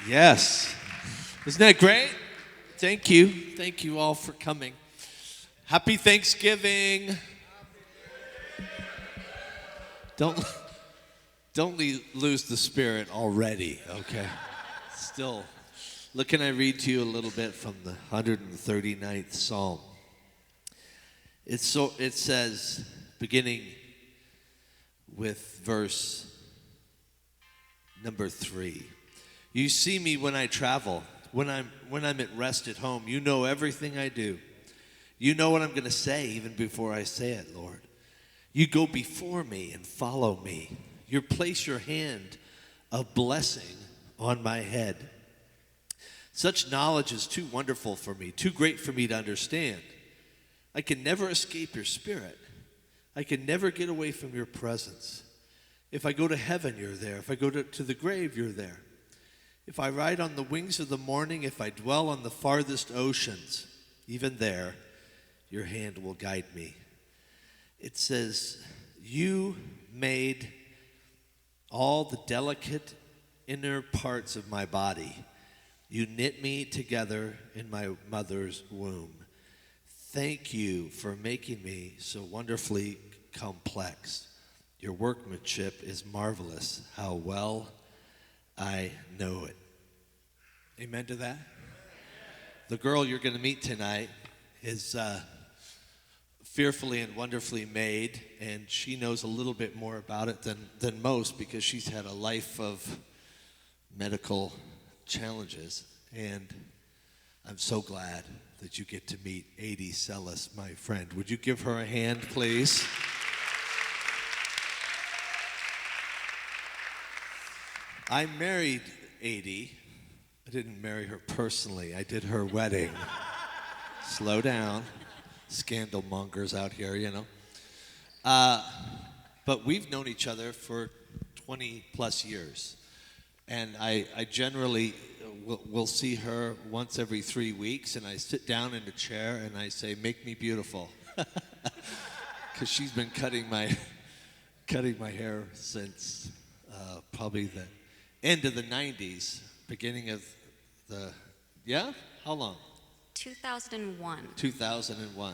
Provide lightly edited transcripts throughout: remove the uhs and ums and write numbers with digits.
Yes. Isn't that great? Thank you. Thank you all for coming. Happy Thanksgiving. Don't lose the spirit already, okay? Still, can I read to you a little bit from the 139th Psalm? It says, beginning with verse number 3. You see me when I travel, when I'm at rest at home. You know everything I do. You know what I'm going to say even before I say it, Lord. You go before me and follow me. You place your hand of blessing on my head. Such knowledge is too wonderful for me, too great for me to understand. I can never escape your spirit. I can never get away from your presence. If I go to heaven, you're there. If I go to the grave, you're there. If I ride on the wings of the morning, if I dwell on the farthest oceans, even there, your hand will guide me. It says, you made all the delicate inner parts of my body. You knit me together in my mother's womb. Thank you for making me so wonderfully complex. Your workmanship is marvelous. How well I know it. Amen to that? The girl you're going to meet tonight is fearfully and wonderfully made, and she knows a little bit more about it than most because she's had a life of medical challenges. And I'm so glad that you get to meet Adi Sellis, my friend. Would you give her a hand, please? I married Adi. I didn't marry her personally. I did her wedding. Slow down. Scandal mongers out here, you know. But we've known each other for 20 plus years. And I generally will see her once every 3 weeks, and I sit down in a chair and I say, make me beautiful. Because she's been cutting my hair since probably the end of the 90s, beginning of how long? 2001. 2001.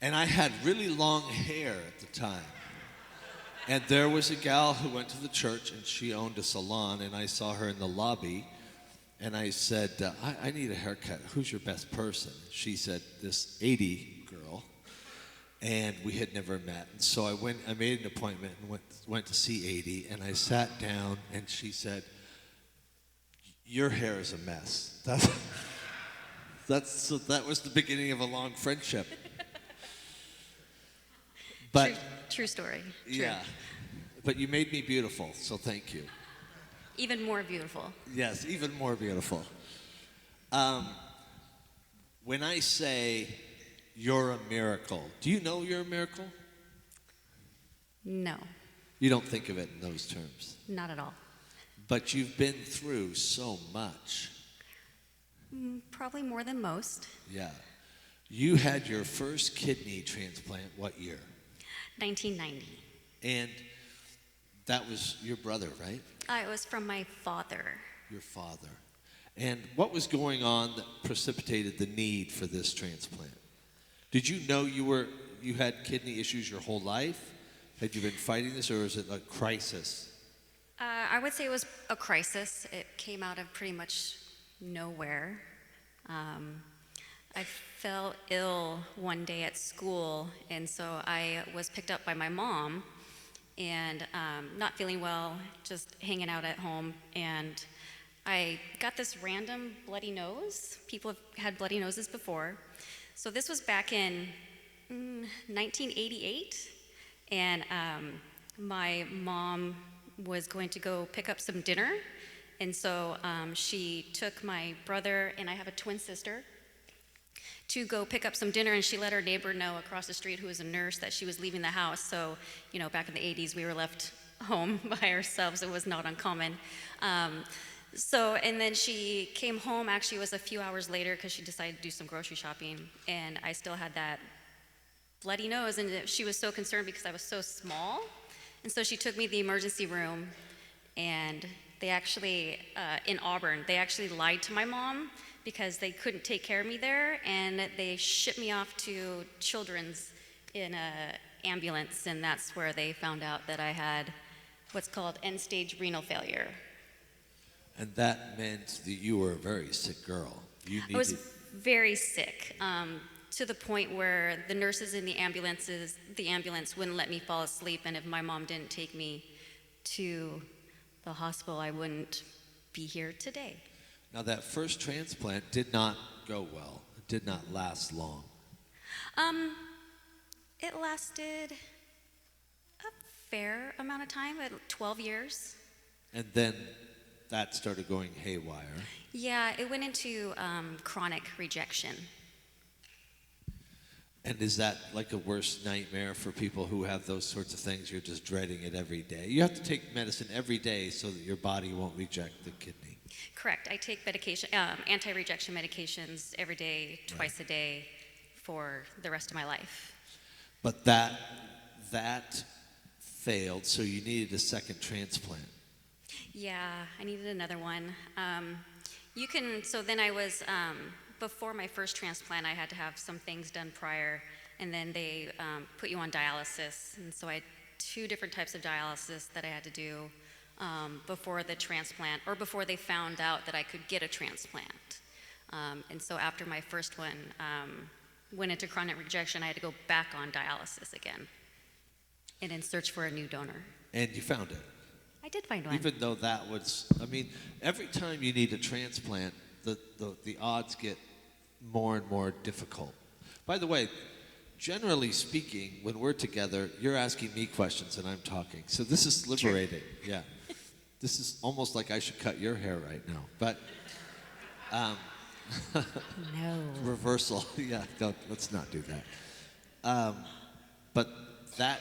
And I had really long hair at the time. And there was a gal who went to the church, and she owned a salon, and I saw her in the lobby, and I said, I need a haircut. Who's your best person? She said, this 80 girl, and we had never met. And so I made an appointment and went to see 80, and I sat down, and she said, your hair is a mess. So that was the beginning of a long friendship. But True story. True. Yeah. But you made me beautiful, so thank you. Even more beautiful. Yes, even more beautiful. When I say you're a miracle, do you know you're a miracle? No. You don't think of it in those terms. Not at all. But you've been through so much. Probably more than most. Yeah. You had your first kidney transplant what year? 1990. And that was your brother, right? It was from my father. Your father. And what was going on that precipitated the need for this transplant? Did you know you had kidney issues your whole life? Had you been fighting this, or was it a crisis? I would say it was a crisis. It came out of pretty much nowhere. I fell ill one day at school, and so I was picked up by my mom, and not feeling well, just hanging out at home, and I got this random bloody nose. People have had bloody noses before. So this was back in 1988, and my mom was going to go pick up some dinner, and so she took my brother, and I have a twin sister, to go pick up some dinner, and she let her neighbor know across the street, who was a nurse, that she was leaving the house. So, you know, back in the 80s, we were left home by ourselves. It was not uncommon. And then she came home. Actually, it was a few hours later because she decided to do some grocery shopping, and I still had that bloody nose, and she was so concerned because I was so small. And so she took me to the emergency room, and they actually, in Auburn, they actually lied to my mom because they couldn't take care of me there, and they shipped me off to Children's in a ambulance, and that's where they found out that I had what's called end-stage renal failure. And that meant that you were a very sick girl. You I was needed. very sick, to the point where the nurses in the ambulance wouldn't let me fall asleep, and if my mom didn't take me to the hospital, I wouldn't be here today. Now, that first transplant did not go well. It did not last long. It lasted a fair amount of time, 12 years. And then that started going haywire. Yeah, it went into chronic rejection. And is that like a worst nightmare for people who have those sorts of things? You're just dreading it every day. You have to take medicine every day so that your body won't reject the kidney. Correct. I take medication, anti-rejection medications every day, twice a day, for the rest of my life. But that failed, so you needed a second transplant. Yeah, I needed another one. So then I was, before my first transplant, I had to have some things done prior, and then they put you on dialysis. And so I had 2 different types of dialysis that I had to do before the transplant, or before they found out that I could get a transplant. And so after my first one went into chronic rejection, I had to go back on dialysis again and then search for a new donor. And you found it. I did find one. Even though that was, I mean, every time you need a transplant, the odds get more and more difficult. By the way, generally speaking, when we're together, you're asking me questions and I'm talking. So this is liberating. True. Yeah. This is almost like I should cut your hair right now. But no. Reversal. Yeah, let's not do that. But that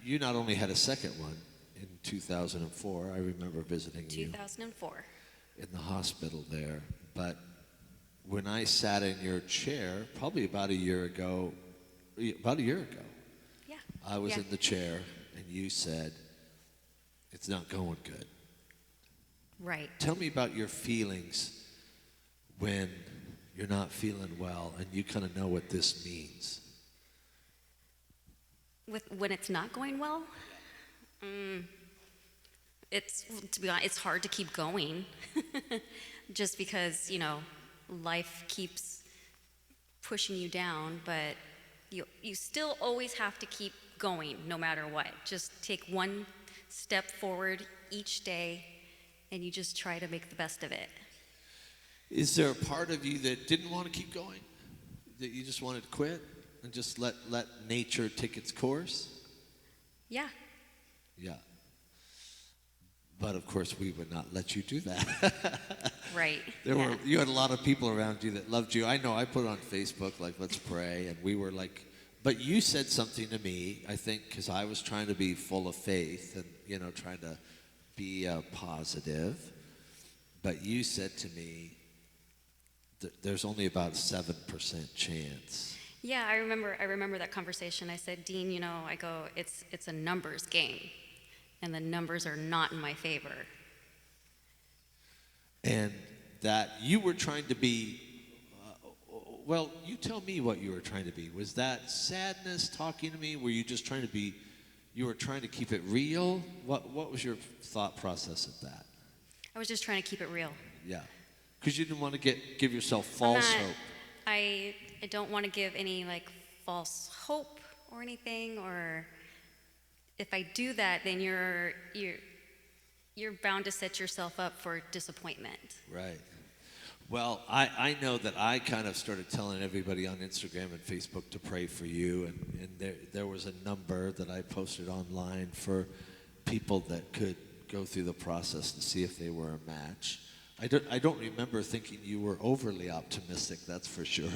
you not only had a second one in 2004. I remember visiting 2004. You in the hospital there. But when I sat in your chair, probably about a year ago, yeah, I was in the chair, and you said, "It's not going good." Right. Tell me about your feelings when you're not feeling well and you kind of know what this means. When it's not going well, to be honest, it's hard to keep going, just because life keeps pushing you down, but you still always have to keep going no matter what. Just take one step forward each day, and you just try to make the best of it. Is there a part of you that didn't want to keep going? That you just wanted to quit and just let nature take its course? Yeah. Yeah. But of course we would not let you do that. Right. You had a lot of people around you that loved you. I know I put it on Facebook, like, let's pray, and we were like, but you said something to me, I think, because I was trying to be full of faith and, trying to be positive. But you said to me, there's only about a 7% chance. Yeah, I remember that conversation. I said, Dean, I go, it's a numbers game, and the numbers are not in my favor. And that you were trying to be, well, you tell me what you were trying to be. Was that sadness talking to me? Were you just trying to be, you were trying to keep it real? What was your thought process of that? I was just trying to keep it real. Yeah. Because you didn't want to give yourself false hope. I don't want to give any false hope or anything, or if I do that, then you're bound to set yourself up for disappointment. Right. Well, I know that I kind of started telling everybody on Instagram and Facebook to pray for you, and there was a number that I posted online for people that could go through the process to see if they were a match. I don't remember thinking you were overly optimistic, that's for sure.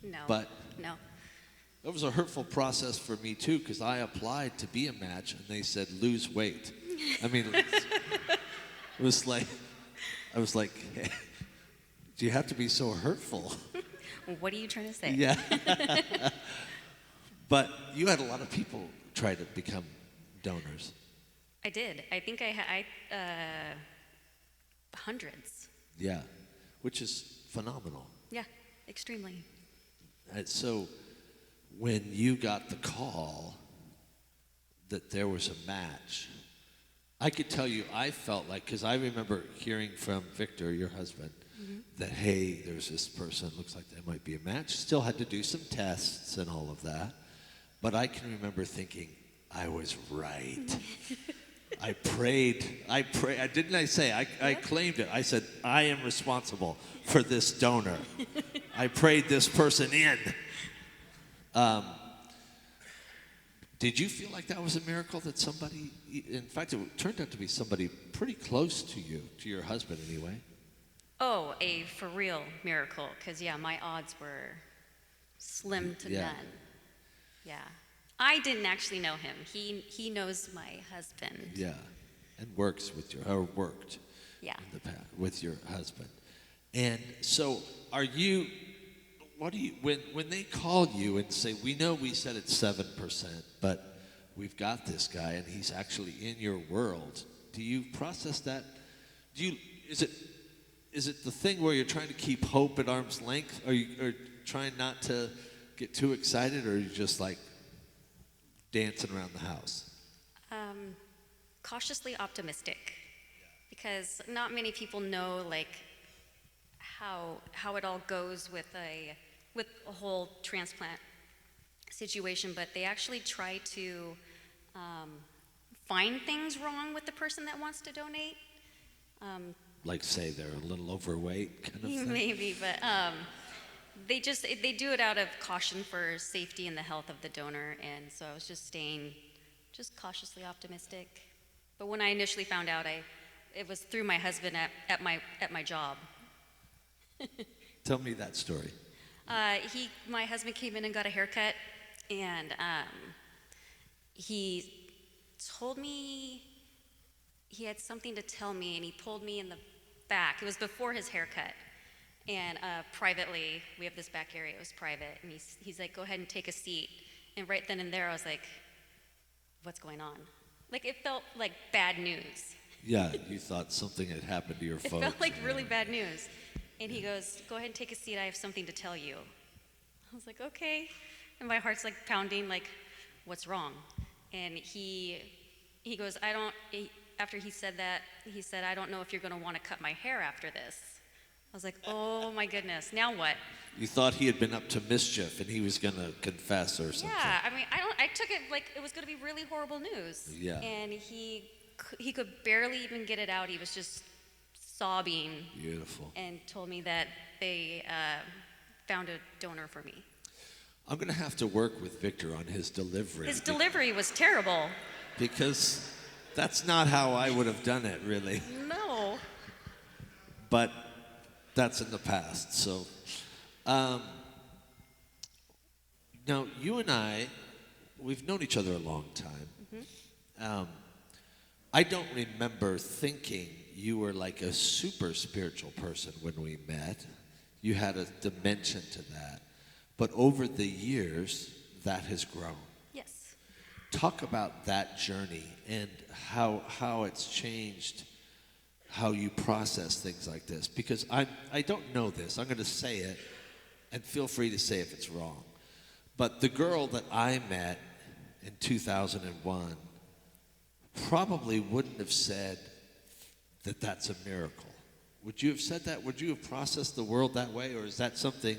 No. But no. It was a hurtful process for me too, because I applied to be a match and they said lose weight. I mean, I was like, hey, do you have to be so hurtful? What are you trying to say? Yeah. But you had a lot of people try to become donors. I did. I think I had hundreds. Yeah, which is phenomenal. Yeah, extremely. So when you got the call that there was a match, I could tell you I felt like, because I remember hearing from Victor, your husband, that, hey, there's this person, looks like they might be a match. Still had to do some tests and all of that. But I can remember thinking, I was right. I prayed, didn't I say, I claimed it. I said, I am responsible for this donor. I prayed this person in. Did you feel like that was a miracle that somebody, in fact, it turned out to be somebody pretty close to you, to your husband anyway? Oh, a for real miracle, because yeah, my odds were slim to Yeah. none. Yeah. I didn't actually know him. He knows my husband. Yeah, and works with or worked Yeah. in the past with your husband. And so when they call you and say, we know we said it's 7%, but we've got this guy and he's actually in your world, do you process that? Is it the thing where you're trying to keep hope at arm's length? Are you trying not to get too excited, or are you just like dancing around the house? Cautiously optimistic, because not many people know like how it all goes with a whole transplant situation, but they actually try to find things wrong with the person that wants to donate. Like say they're a little overweight kind of thing? Maybe, but they do it out of caution for safety and the health of the donor, and so I was just staying cautiously optimistic. But when I initially found out, it was through my husband at my job. Tell me that story. My husband came in and got a haircut, and he told me he had something to tell me, and he pulled me in the back. It was before his haircut, and privately, we have this back area. It was private, and he's like, "Go ahead and take a seat." And right then and there, I was like, "What's going on?" Like it felt like bad news. Yeah, you thought something had happened to your It folks. felt like really bad news. And he goes, "Go ahead and take a seat. I have something to tell you." I was like, "Okay." And my heart's like pounding, like, "What's wrong?" And he goes, after he said that, he said, "I don't know if you're going to want to cut my hair after this." I was like, "Oh my goodness, now what?" You thought he had been up to mischief and he was going to confess or something. Yeah, I mean, I took it like it was going to be really horrible news. Yeah. And he could barely even get it out. He was just sobbing. Beautiful. And told me that they found a donor for me. I'm going to have to work with Victor on his delivery. His delivery was terrible. Because that's not how I would have done it, really. No. But that's in the past. So, now you and we've known each other a long time. I don't remember thinking you were like a super spiritual person when we met. You had a dimension to that. But over the years, that has grown. Yes. Talk about that journey and how it's changed how you process things like this. Because I don't know this. I'm going to say it, and feel free to say if it's wrong. But the girl that I met in 2001 probably wouldn't have said that that's a miracle. Would you have said that? Would you have processed the world that way? Or is that something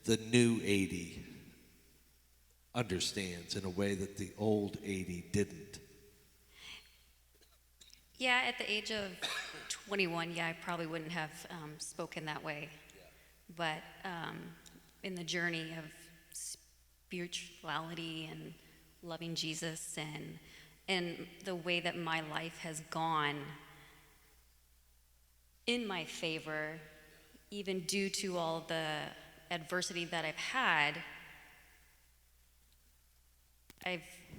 the new 80 understands in a way that the old 80 didn't? Yeah, at the age of 21, yeah, I probably wouldn't have spoken that way. But in the journey of spirituality and loving Jesus and the way that my life has gone in my favor, even due to all the adversity that I've had,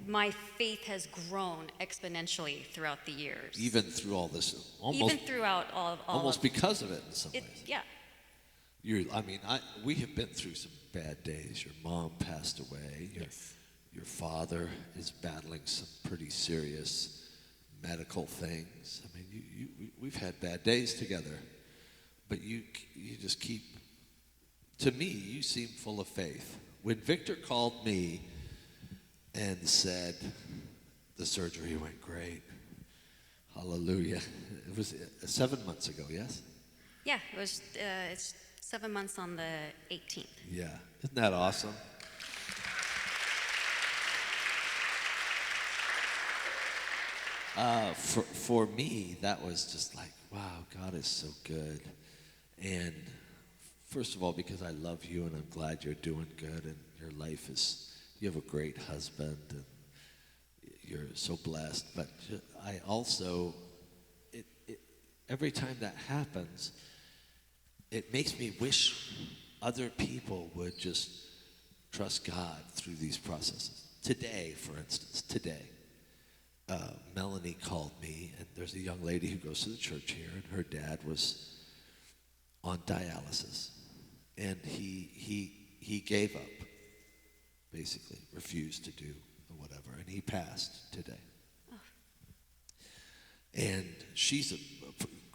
my faith has grown exponentially throughout the years. Even through all this, Even throughout all almost of, because of it in some it, ways. yeah. We have been through some bad days. Your mom passed away. Yes. Your father is battling some pretty serious medical things. I mean, we've had bad days together, but you just keep. To me, you seem full of faith. When Victor called me and said the surgery went great, hallelujah. It was 7 months ago, yes? Yeah, it was. It's 7 months on the 18th. Yeah, isn't that awesome? For me, that was just like, wow, God is so good. And first of all, because I love you and I'm glad you're doing good and your life is, you have a great husband and you're so blessed. But I also, every time that happens, it makes me wish other people would just trust God through these processes. Today, for instance, Melanie called me, and there's a young lady who goes to the church here, and her dad was on dialysis, and he gave up, basically refused to do whatever, and he passed today. Oh. And she's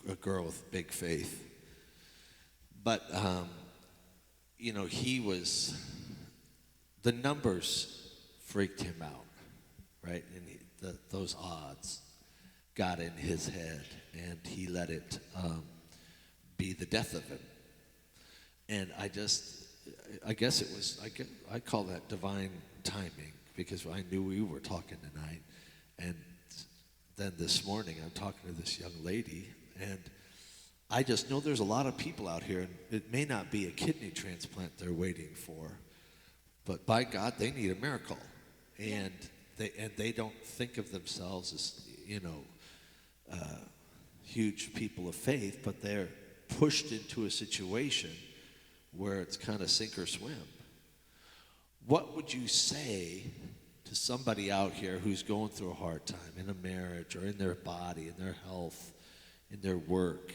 a girl with big faith, but the numbers freaked him out, right? And those odds got in his head, and he let it be the death of him. And I guess it was, I call that divine timing, because I knew we were talking tonight. And then this morning I'm talking to this young lady, and I just know there's a lot of people out here, and it may not be a kidney transplant they're waiting for, but by God, they need a miracle. And they don't think of themselves as, huge people of faith, but they're pushed into a situation where it's kind of sink or swim. What would you say to somebody out here who's going through a hard time in a marriage or in their body, in their health, in their work?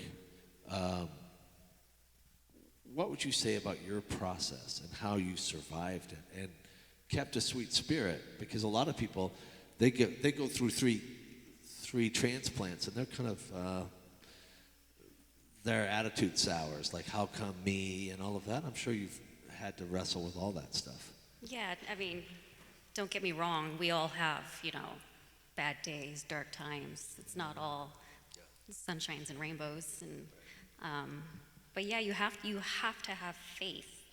What would you say about your process and how you survived it and kept a sweet spirit? Because a lot of people, they go through three transplants, and they're kind of their attitude sours, like how come me and all of that. I'm sure you've had to wrestle with all that stuff. Yeah, I mean, don't get me wrong. We all have, bad days, dark times. It's not all sunshines and rainbows, and but yeah, you have to have faith,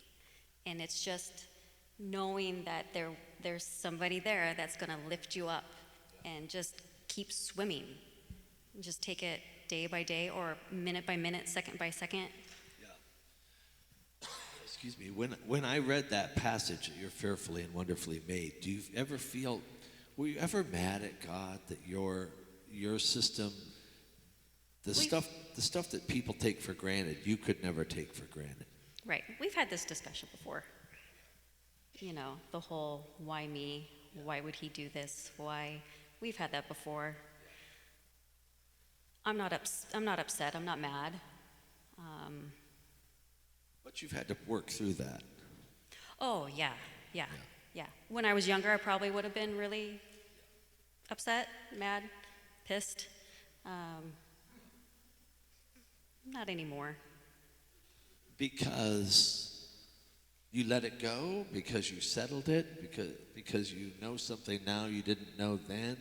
and it's just knowing that there's somebody there that's going to lift you up, and just keep swimming. Just take it day by day, or minute by minute, second by second. Yeah. Excuse me. When I read that passage that you're fearfully and wonderfully made, were you ever mad at God that your system, the stuff that people take for granted, you could never take for granted? Right. We've had this discussion before. The whole why me? Why would he do this? Why? We've had that before. I'm not upset. I'm not mad. But you've had to work through that. Oh, yeah. When I was younger, I probably would have been really upset, mad, pissed. Not anymore. Because you let it go? Because you settled it? Because you know something now you didn't know then?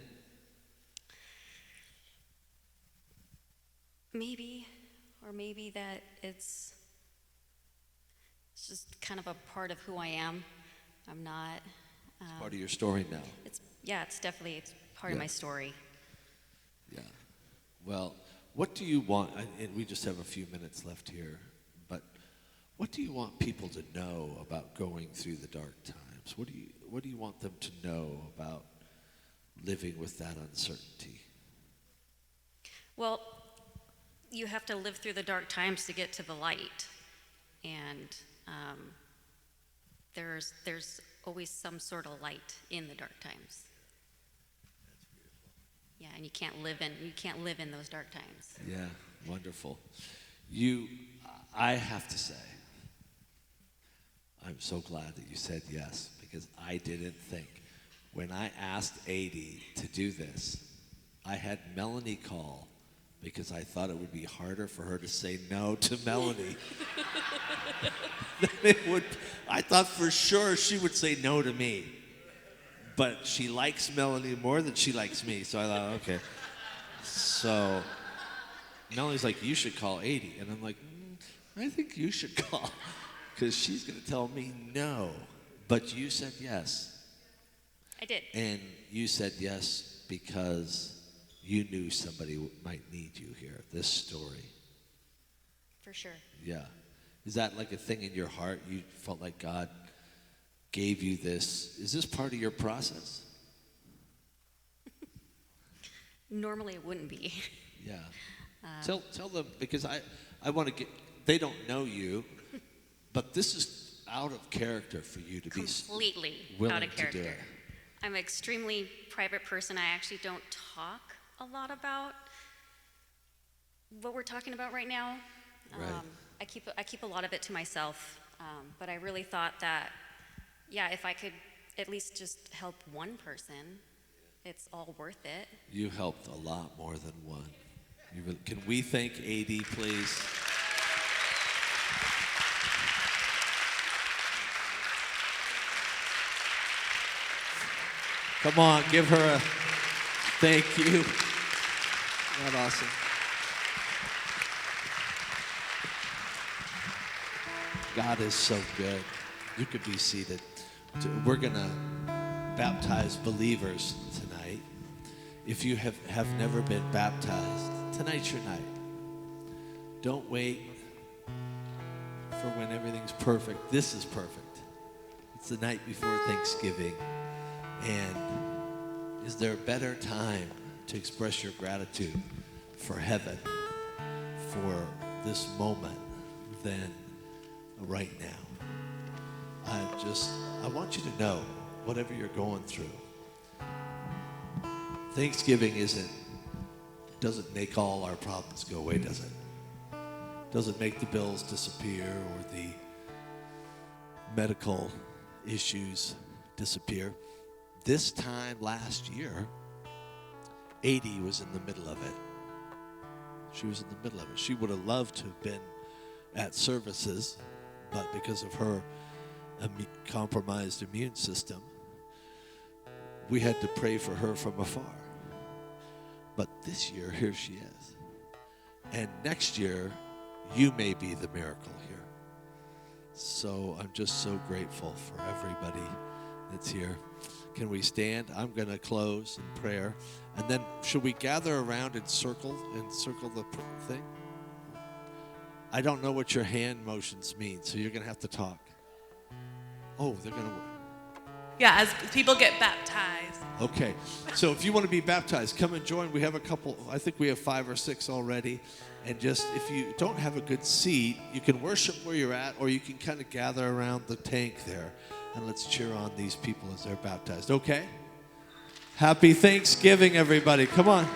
Maybe. Or maybe that it's just kind of a part of who I am. I'm not... It's part of your story now. It's definitely part of my story. Yeah. Well, what do you want, and we just have a few minutes left here, but what do you want people to know about going through the dark times? What do you want them to know about living with that uncertainty? Well, you have to live through the dark times to get to the light, and there's always some sort of light in the dark times. That's beautiful. Yeah, and you can't live in those dark times. Yeah, wonderful. I have to say, I'm so glad that you said yes, because I didn't think. When I asked Adi to do this, I had Melanie call because I thought it would be harder for her to say no to Melanie. I thought for sure she would say no to me. But she likes Melanie more than she likes me, so I thought, okay. So Melanie's like, you should call 80. And I'm like, I think you should call, because she's going to tell me no. But you said yes. I did. And you said yes because you knew somebody might need you here, this story. For sure. Yeah. Is that like a thing in your heart? You felt like God gave you this. Is this part of your process? Normally it wouldn't be. Yeah. Tell them, because I want to get, they don't know you, but this is out of character for you to completely be willing out of character. to do it. I'm an extremely private person. I actually don't talk a lot about what we're talking about right now. Right. I keep a lot of it to myself, but I really thought that, yeah, if I could at least just help one person, it's all worth it. You helped a lot more than one. Can we thank AD, please? Come on, give her a thank you. Isn't that awesome? God is so good. You could be seated. We're going to baptize believers tonight. If you have never been baptized, tonight's your night. Don't wait for when everything's perfect. This is perfect. It's the night before Thanksgiving. And is there a better time to express your gratitude for heaven, for this moment, than right now? I want you to know, whatever you're going through, Thanksgiving doesn't make all our problems go away, does it? Doesn't make the bills disappear or the medical issues disappear. This time last year, 80 was in the middle of it. She was in the middle of it. She would have loved to have been at services, but because of her compromised immune system, we had to pray for her from afar. But this year, here she is. And next year, you may be the miracle here. So I'm just so grateful for everybody that's here. Can we stand? I'm going to close in prayer. And then should we gather around and circle the thing? I don't know what your hand motions mean, so you're going to have to talk. Oh, they're going to work. Yeah, as people get baptized. Okay, so if you want to be baptized, come and join. We have a couple, I think we have 5 or 6 already. And just, if you don't have a good seat, you can worship where you're at, or you can kind of gather around the tank there. And let's cheer on these people as they're baptized, okay? Happy Thanksgiving, everybody. Come on.